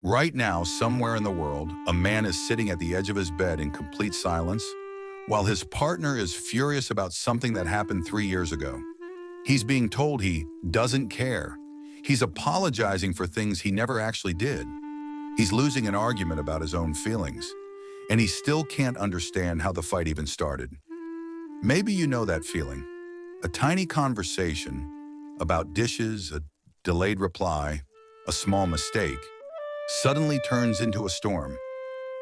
Right now, somewhere in the world, a man is sitting at the edge of his bed in complete silence, while his partner is furious about something that happened 3 years ago. He's being told he doesn't care. He's apologizing for things he never actually did. He's losing an argument about his own feelings, and he still can't understand how the fight even started. Maybe you know that feeling. A tiny conversation about dishes, a delayed reply, a small mistake, suddenly turns into a storm.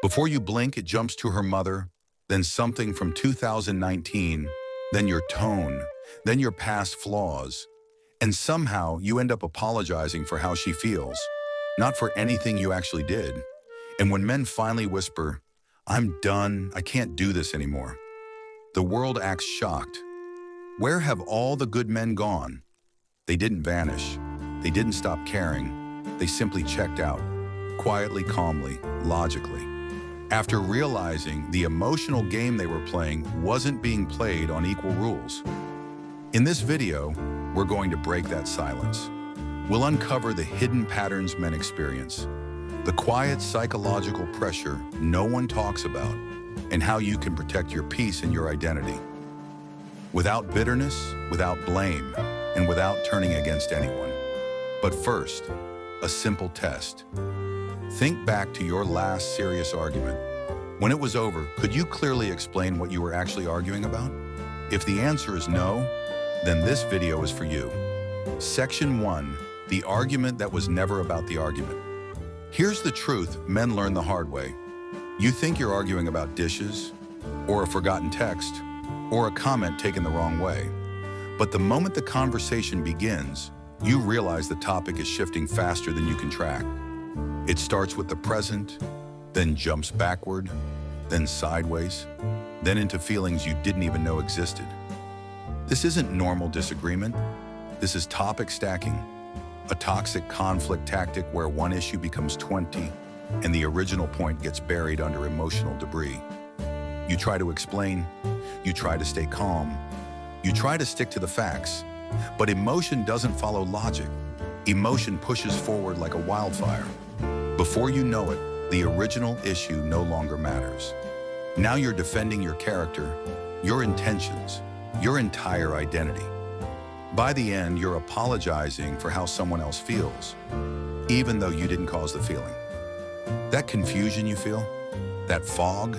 Before you blink, it jumps to her mother, then something from 2019, then your tone, then your past flaws, and somehow you end up apologizing for how she feels, not for anything you actually did. And when men finally whisper, "I'm done, I can't do this anymore," the world acts shocked. Where have all the good men gone? They didn't vanish. They didn't stop caring. They simply checked out, quietly, calmly, logically, after realizing the emotional game they were playing wasn't being played on equal rules. In this video, we're going to break that silence. We'll uncover the hidden patterns men experience, the quiet psychological pressure no one talks about, and how you can protect your peace and your identity. Without bitterness, without blame, and without turning against anyone. But first, a simple test. Think back to your last serious argument. When it was over, could you clearly explain what you were actually arguing about? If the answer is no, then this video is for you. Section 1, the argument that was never about the argument. Here's the truth men learn the hard way. You think you're arguing about dishes, or a forgotten text, or a comment taken the wrong way. But the moment the conversation begins, you realize the topic is shifting faster than you can track. It starts with the present, then jumps backward, then sideways, then into feelings you didn't even know existed. This isn't normal disagreement. This is topic stacking, a toxic conflict tactic where one issue becomes 20 and the original point gets buried under emotional debris. You try to explain, you try to stay calm, you try to stick to the facts, but emotion doesn't follow logic. Emotion pushes forward like a wildfire. Before you know it, the original issue no longer matters. Now you're defending your character, your intentions, your entire identity. By the end, you're apologizing for how someone else feels, even though you didn't cause the feeling. That confusion you feel, that fog,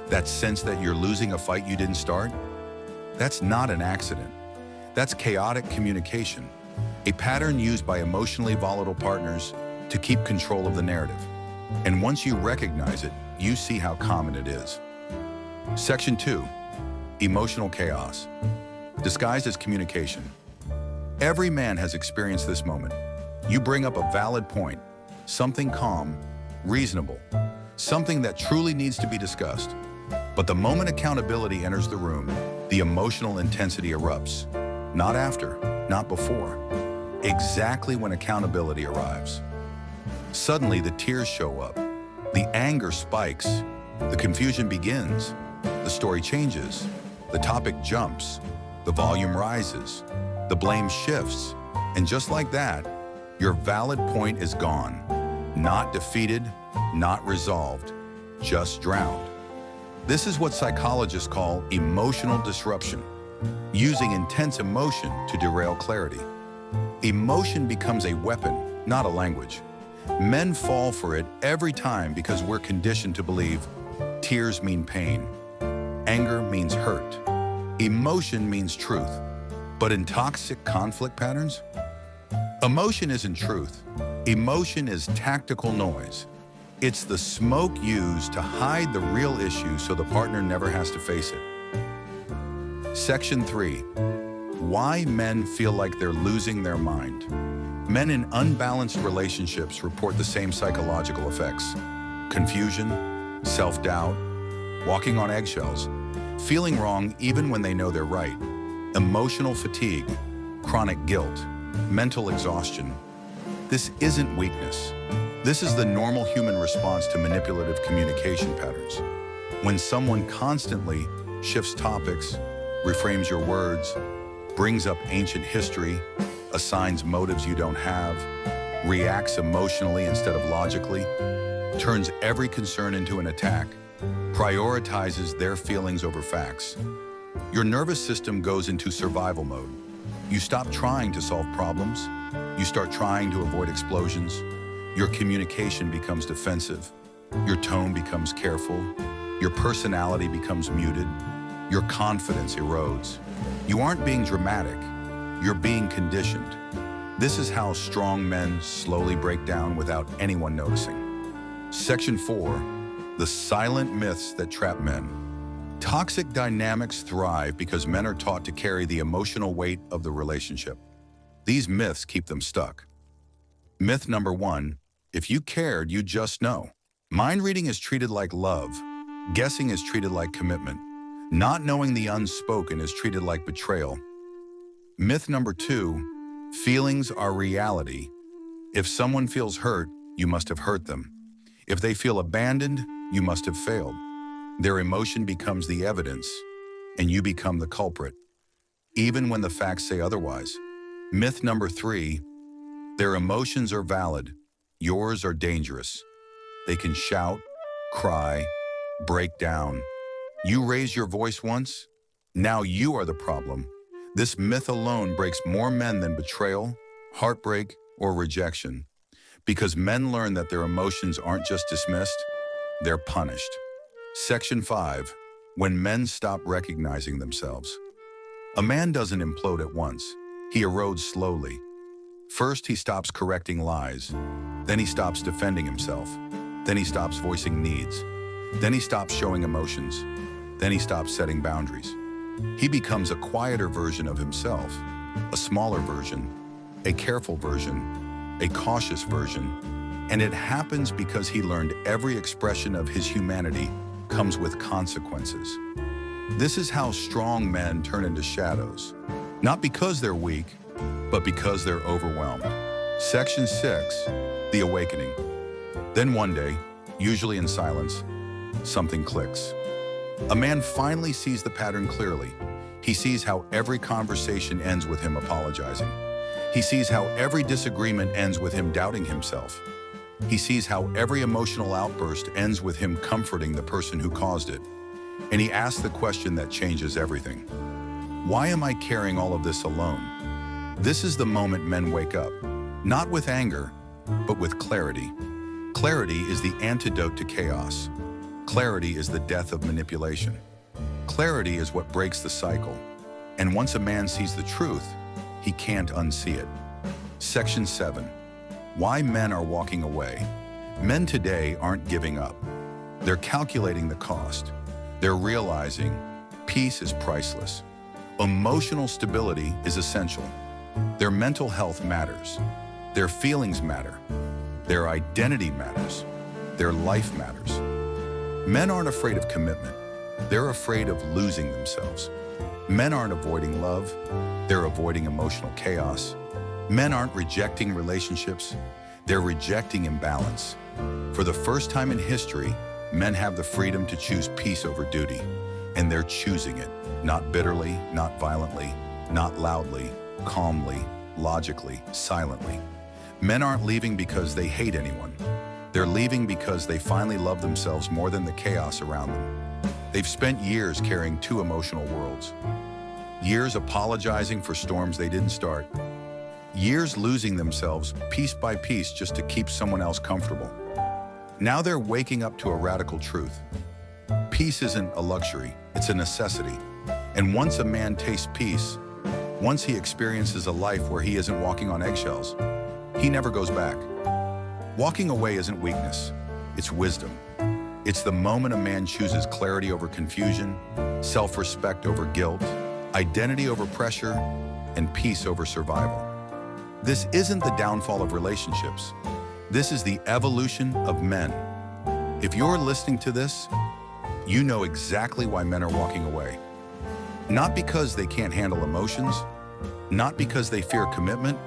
that sense that you're losing a fight you didn't start, that's not an accident. That's chaotic communication, a pattern used by emotionally volatile partners to keep control of the narrative. And once you recognize it, you see how common it is. Section 2, emotional chaos, disguised as communication. Every man has experienced this moment. You bring up a valid point, something calm, reasonable, something that truly needs to be discussed. But the moment accountability enters the room, the emotional intensity erupts. Not after, not before. Exactly when accountability arrives. Suddenly the tears show up, the anger spikes, the confusion begins, the story changes, the topic jumps, the volume rises, the blame shifts, and just like that, your valid point is gone. Not defeated, not resolved, just drowned. This is what psychologists call emotional disruption, using intense emotion to derail clarity. Emotion becomes a weapon, not a language. Men fall for it every time because we're conditioned to believe tears mean pain, anger means hurt, emotion means truth. But in toxic conflict patterns, emotion isn't truth. Emotion is tactical noise. It's the smoke used to hide the real issue so the partner never has to face it. Section 3, why men feel like they're losing their mind. Men in unbalanced relationships report the same psychological effects: confusion, self-doubt, walking on eggshells, feeling wrong even when they know they're right, emotional fatigue, chronic guilt, mental exhaustion. This isn't weakness. This is the normal human response to manipulative communication patterns. When someone constantly shifts topics, reframes your words, brings up ancient history, assigns motives you don't have, reacts emotionally instead of logically, turns every concern into an attack, prioritizes their feelings over facts. Your nervous system goes into survival mode. You stop trying to solve problems. You start trying to avoid explosions. Your communication becomes defensive. Your tone becomes careful. Your personality becomes muted. Your confidence erodes. You aren't being dramatic. You're being conditioned. This is how strong men slowly break down without anyone noticing. Section 4. The silent myths that trap men. Toxic dynamics thrive because men are taught to carry the emotional weight of the relationship. These myths keep them stuck. Myth number 1, if you cared, you'd just know. Mind reading is treated like love. Guessing is treated like commitment. Not knowing the unspoken is treated like betrayal. Myth number 2, feelings are reality. If someone feels hurt, you must have hurt them. If they feel abandoned, you must have failed. Their emotion becomes the evidence, and you become the culprit, even when the facts say otherwise. Myth number 3, their emotions are valid. Yours are dangerous. They can shout, cry, break down. You raise your voice once, now you are the problem. This myth alone breaks more men than betrayal, heartbreak, or rejection, because men learn that their emotions aren't just dismissed, they're punished. Section 5. When men stop recognizing themselves. A man doesn't implode at once. He erodes slowly. First, he stops correcting lies. Then he stops defending himself. Then he stops voicing needs. Then he stops showing emotions. Then he stops setting boundaries. He becomes a quieter version of himself, a smaller version, a careful version, a cautious version, and it happens because he learned every expression of his humanity comes with consequences. This is how strong men turn into shadows, not because they're weak, but because they're overwhelmed. Section 6, the awakening. Then one day, usually in silence, something clicks. A man finally sees the pattern clearly. He sees how every conversation ends with him apologizing. He sees how every disagreement ends with him doubting himself. He sees how every emotional outburst ends with him comforting the person who caused it. And he asks the question that changes everything. Why am I carrying all of this alone? This is the moment men wake up, not with anger, but with clarity. Clarity is the antidote to chaos. Clarity is the death of manipulation. Clarity is what breaks the cycle. And once a man sees the truth, he can't unsee it. Section 7. Why men are walking away. Men today aren't giving up. They're calculating the cost. They're realizing peace is priceless. Emotional stability is essential. Their mental health matters. Their feelings matter. Their identity matters. Their life matters. Men aren't afraid of commitment. They're afraid of losing themselves. Men aren't avoiding love. They're avoiding emotional chaos. Men aren't rejecting relationships. They're rejecting imbalance. For the first time in history, men have the freedom to choose peace over duty, and they're choosing it, not bitterly, not violently, not loudly, calmly, logically, silently. Men aren't leaving because they hate anyone. They're leaving because they finally love themselves more than the chaos around them. They've spent years carrying two emotional worlds. Years apologizing for storms they didn't start. Years losing themselves piece by piece just to keep someone else comfortable. Now they're waking up to a radical truth. Peace isn't a luxury, it's a necessity. And once a man tastes peace, once he experiences a life where he isn't walking on eggshells, he never goes back. Walking away isn't weakness, it's wisdom. It's the moment a man chooses clarity over confusion, self-respect over guilt, identity over pressure, and peace over survival. This isn't the downfall of relationships. This is the evolution of men. If you're listening to this, you know exactly why men are walking away. Not because they can't handle emotions, not because they fear commitment,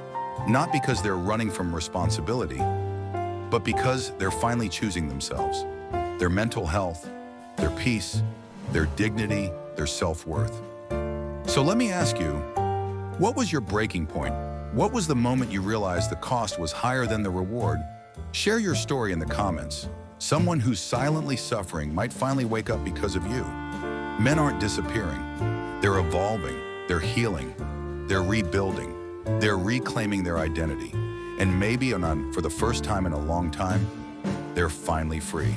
not because they're running from responsibility, but because they're finally choosing themselves, their mental health, their peace, their dignity, their self-worth. So let me ask you, what was your breaking point? What was the moment you realized the cost was higher than the reward? Share your story in the comments. Someone who's silently suffering might finally wake up because of you. Men aren't disappearing. They're evolving, they're healing, they're rebuilding, they're reclaiming their identity. And maybe, for the first time in a long time, they're finally free.